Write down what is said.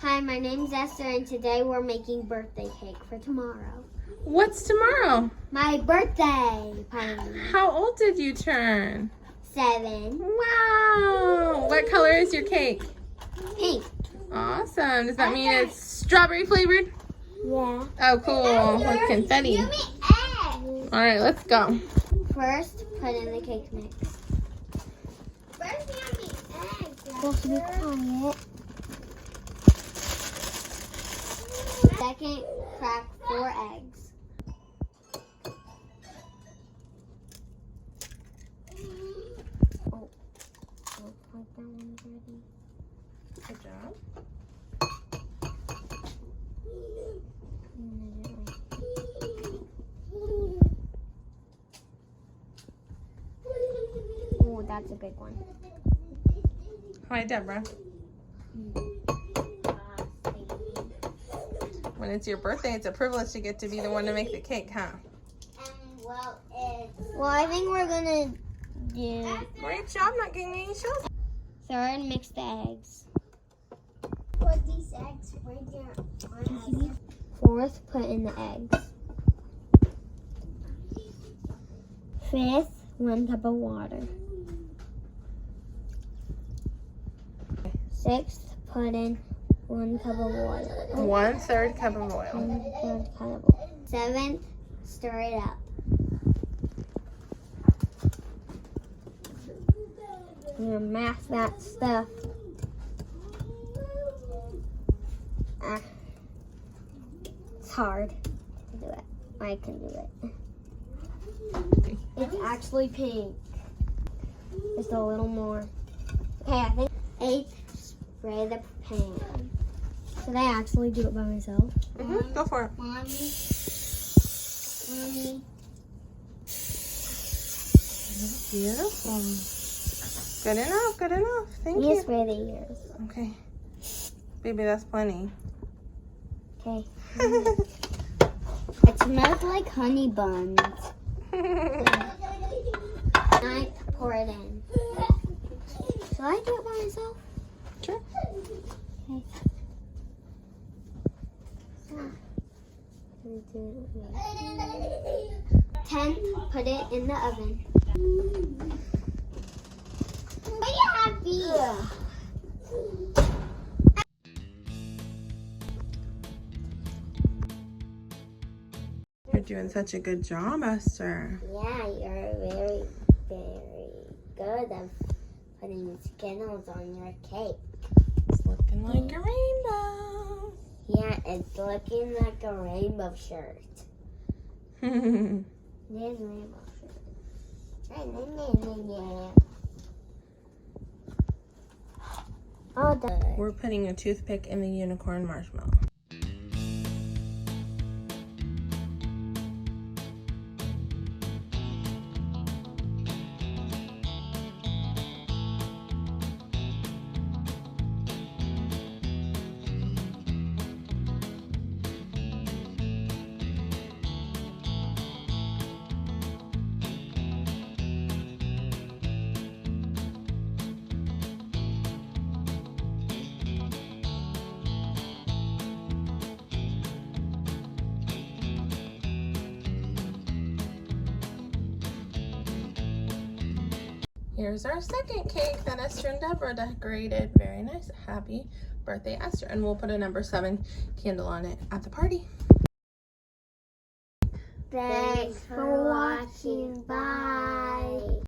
Hi, my name's Esther, and today we're making birthday cake for tomorrow. What's tomorrow? My birthday party. How old did you turn? 7. Wow! What color is your cake? Pink. Awesome. Does that mean it's strawberry flavored? Yeah. Oh, cool. With confetti. Give me eggs. All right, let's go. First, put in the cake mix. First, give me eggs. Supposed to be quiet. Second, crack 4 eggs. Oh, looks like that one's ready. Good job. Oh, that's a big one. Hi, Deborah. When it's your birthday, it's a privilege to get to be the one to make the cake, huh? Well, I think we're gonna do. Great job not getting any shells. Third, mix the eggs. Put these eggs right there. Fourth, put in the eggs. Fifth, 1 cup of water. Sixth, put in 1 cup of water. 1/3 cup of oil. 1/3 cup of oil. Seventh, stir it up. I'm gonna mash that stuff. It's hard to do it. I can do it. It's actually pink. Just a little more. Okay, I think 8th, spray the pan. Should I actually do it by myself? Go for it. Mommy. Beautiful. Good enough, good enough. Thank You you. spray the ears. Okay. Baby, that's plenty. Okay. It smells like honey buns. I pour it in. Should I do it by myself? Sure. Okay. 10th, put it in the oven. Are you happy? You're doing such a good job, Esther. Yeah, you're very, very good at putting Skittles on your cake. It's looking like a rainbow. Yeah, it's looking like a rainbow shirt. There's a rainbow shirt. All done. We're putting a toothpick in the unicorn marshmallow. Here's our second cake that Esther and Deborah decorated. Very nice. Happy birthday, Esther. And we'll put a number 7 candle on it at the party. Thanks for